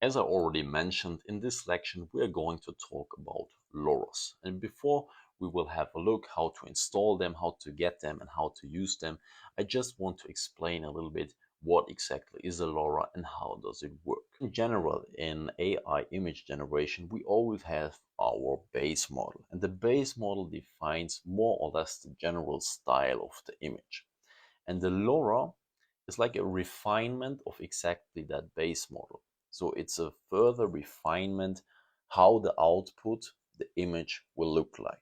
As I already mentioned, in this lection we are going to talk about Loras. And before we will have a look how to install them, how to get them, and how to use them, I just want to explain a little bit what exactly is a LoRa and how does it work. In general, in AI image generation, we always have our base model, and the base model defines more or less the general style of the image. And the LoRa is like a refinement of exactly that base model. So it's a further refinement how the output, the image will look like.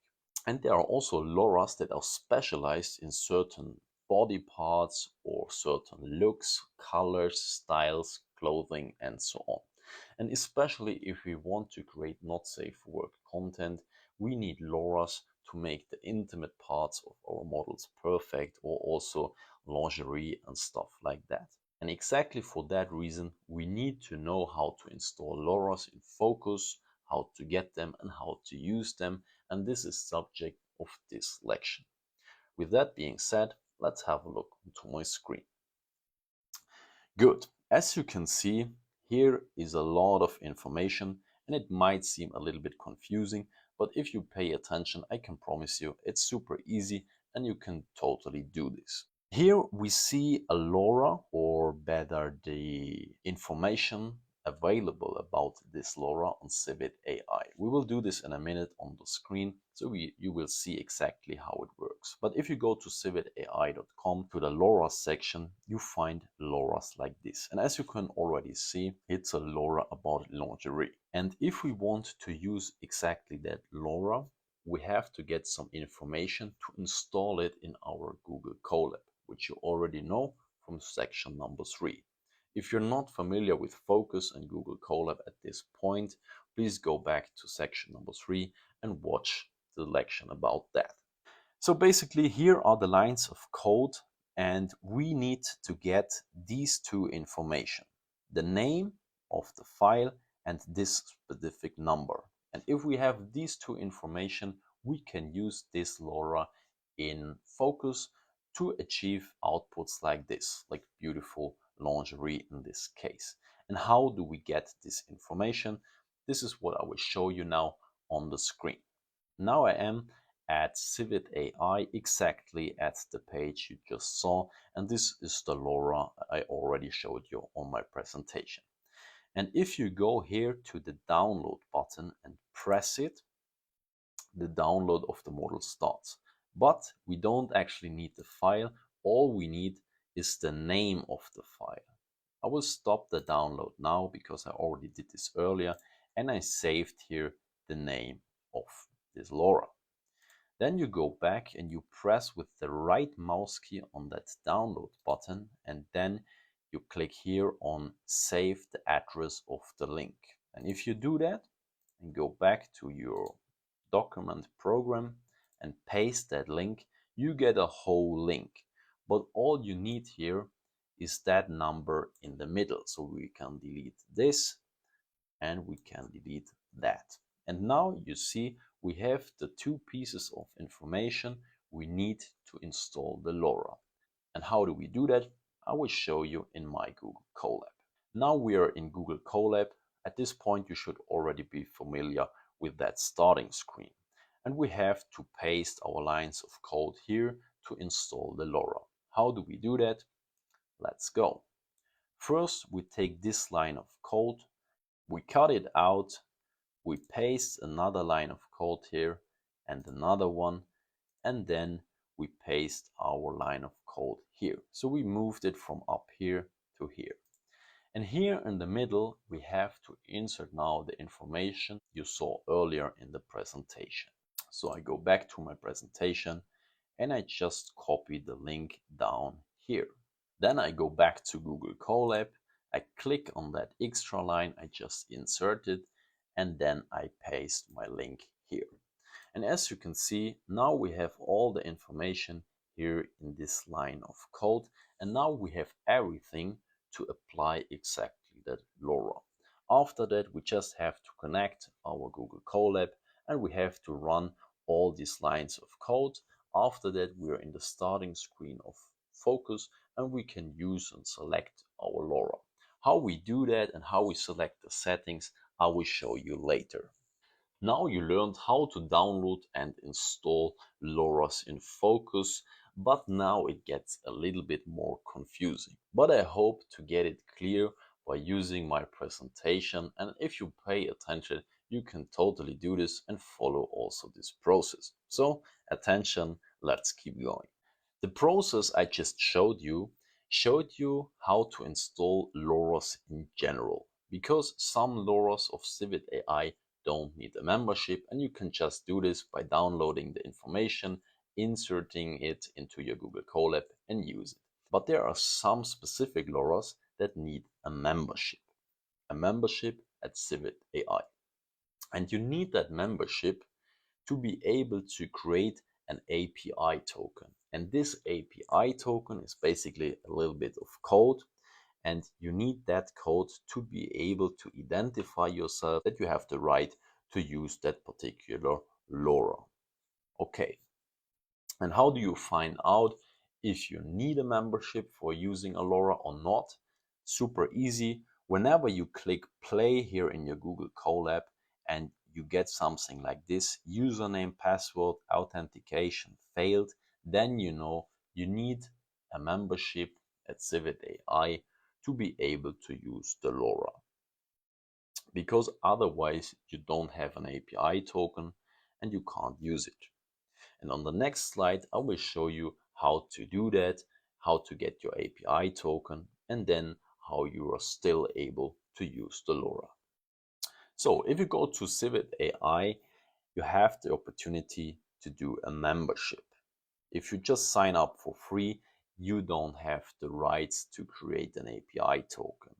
And there are also LoRa's that are specialized in certain body parts or certain looks, colors, styles, clothing, and so on. And especially if we want to create not safe for work content, we need LoRa's to make the intimate parts of our models perfect, or also lingerie and stuff like that. And exactly for that reason, we need to know how to install LoRa's in Fooocus, how to get them and how to use them, and this is subject of this lection. With that being said, let's have a look into my screen. Good. As you can see, here is a lot of information and it might seem a little bit confusing, but if you pay attention, I can promise you it's super easy and you can totally do this. Here we see a LoRa, or better the information available about this LoRa on Civit AI. We will do this in a minute on the screen, so you will see exactly how it works. But if you go to civitai.com to the LoRa section, you find LoRa's like this. And as you can already see, it's a LoRa about lingerie. And if we want to use exactly that LoRa, we have to get some information to install it in our Google Colab, which you already know from section number 3. If you're not familiar with Fooocus and Google Colab at this point, please go back to section number 3 and watch the lection about that. So basically here are the lines of code and we need to get these two information, the name of the file and this specific number. And if we have these two information, we can use this LoRa in Fooocus to achieve outputs like this, like beautiful lingerie in this case. And how do we get this information? This is what I will show you now on the screen. Now I am at Civit AI, exactly at the page you just saw, and this is the LoRa I already showed you on my presentation. And if you go here to the download button and press it, the download of the model starts. But we don't actually need the file. All we need is the name of the file. I will stop the download now because I already did this earlier and I saved here the name of this LoRa. Then you go back and you press with the right mouse key on that download button, and then you click here on save the address of the link. And if you do that and go back to your document program and paste that link, you get a whole link. But all you need here is that number in the middle. So we can delete this and we can delete that. And now you see we have the two pieces of information we need to install the LoRa. And how do we do that? I will show you in my Google Colab. Now we are in Google Colab. At this point you should already be familiar with that starting screen. And we have to paste our lines of code here to install the LoRa. How do we do that? Let's go. First we take this line of code, we cut it out, we paste another line of code here and another one, and then we paste our line of code here. So we moved it from up here to here. And here in the middle, we have to insert now the information you saw earlier in the presentation. So I go back to my presentation and I just copy the link down here. Then I go back to Google Colab, I click on that extra line I just inserted, and then I paste my link here. And as you can see, now we have all the information here in this line of code, and now we have everything to apply exactly that LoRa. After that, we just have to connect our Google Colab and we have to run all these lines of code. After that, we are in the starting screen of Fooocus and we can use and select our LoRa. How we do that and how we select the settings, I will show you later. Now you learned how to download and install Loras in Fooocus, but now it gets a little bit more confusing. But I hope to get it clear by using my presentation, and if you pay attention, you can totally do this and follow also this process. So attention, let's keep going. The process I just showed you how to install Loras in general, because some Loras of Civit AI don't need a membership, and you can just do this by downloading the information, inserting it into your Google Colab and use it. But there are some specific Loras that need a membership at Civit AI. And you need that membership to be able to create an API token. And this API token is basically a little bit of code, and you need that code to be able to identify yourself that you have the right to use that particular LoRa. Okay, and how do you find out if you need a membership for using a LoRa or not? Super easy. Whenever you click play here in your Google Colab and you get something like this, username, password, authentication failed, then you know you need a membership at Civit AI to be able to use the LoRa. Because otherwise you don't have an API token and you can't use it. And on the next slide, I will show you how to do that, how to get your API token, and then how you are still able to use the LoRa. So if you go to Civit AI, you have the opportunity to do a membership. If you just sign up for free, you don't have the rights to create an API token.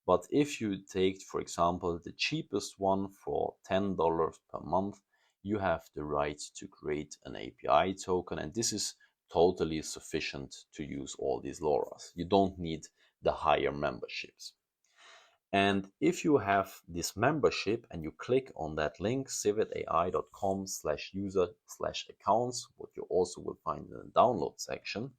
But if you take, for example, the cheapest one for $10 per month, you have the right to create an API token, and this is totally sufficient to use all these LoRa's. You don't need the higher memberships. And if you have this membership and you click on that link, civitai.com/user/accounts, what you also will find in the download section,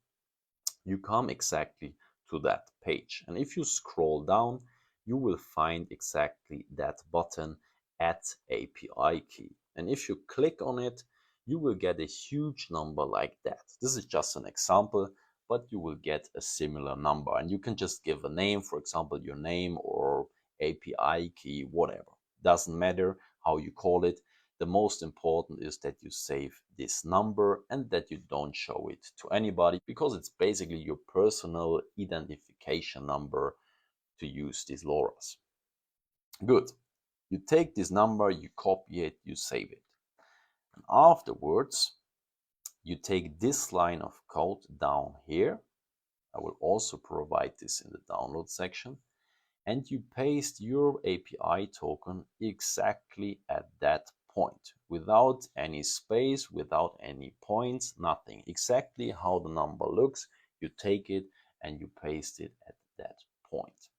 you come exactly to that page. And if you scroll down, you will find exactly that button, Add API Key. And if you click on it, you will get a huge number like that. This is just an example, but you will get a similar number. And you can just give a name, for example, your name or API key, whatever. Doesn't matter how you call it. The most important is that you save this number and that you don't show it to anybody, because it's basically your personal identification number to use these LoRa's. Good. You take this number, you copy it, you save it. And afterwards, you take this line of code down here. I will also provide this in the download section. And you paste your API token exactly at that point, without any space, without any points, nothing. Exactly how the number looks, you take it and you paste it at that point.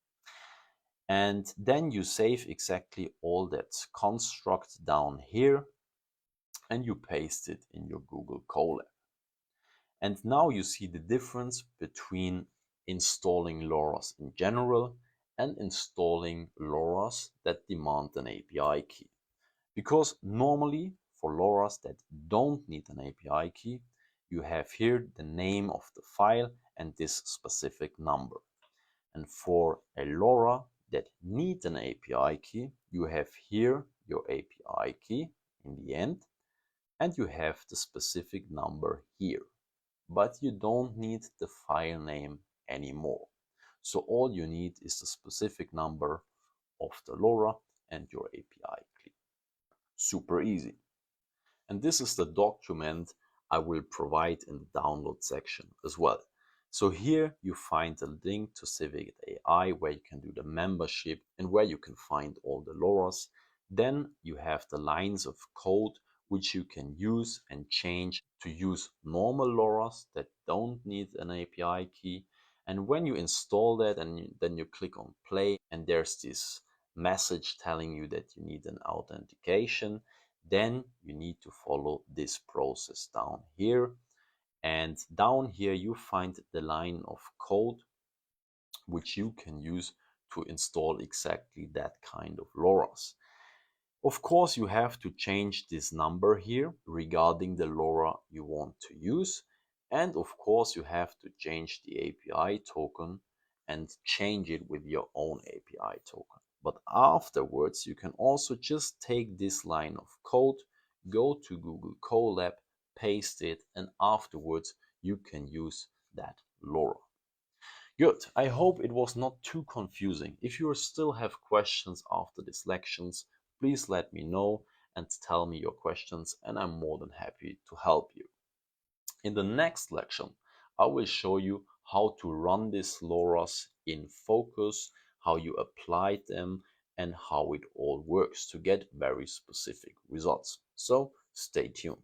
And then you save exactly all that construct down here and you paste it in your Google Colab. And now you see the difference between installing LoRa's in general and installing LoRa's that demand an API key. Because normally for LoRa's that don't need an API key, you have here the name of the file and this specific number. And for a LoRa that needs an API key, you have here your API key in the end, and you have the specific number here. But you don't need the file name anymore. So all you need is the specific number of the LoRa and your API key. Super easy. And this is the document I will provide in the download section as well. So here you find the link to Civit AI where you can do the membership and where you can find all the LoRa's. Then you have the lines of code which you can use and change to use normal LoRa's that don't need an API key. And when you install that and then you click on play and there's this message telling you that you need an authentication, then you need to follow this process down here. And down here you find the line of code which you can use to install exactly that kind of Loras. Of course, you have to change this number here regarding the LoRa you want to use. And of course, you have to change the API token and change it with your own API token. But afterwards, you can also just take this line of code, go to Google Colab, paste it, and afterwards you can use that LoRa. Good. I hope it was not too confusing. If you still have questions after these lections, please let me know and tell me your questions, and I'm more than happy to help you. In the next lecture, I will show you how to run these Loras in Fooocus, how you apply them, and how it all works to get very specific results. So stay tuned.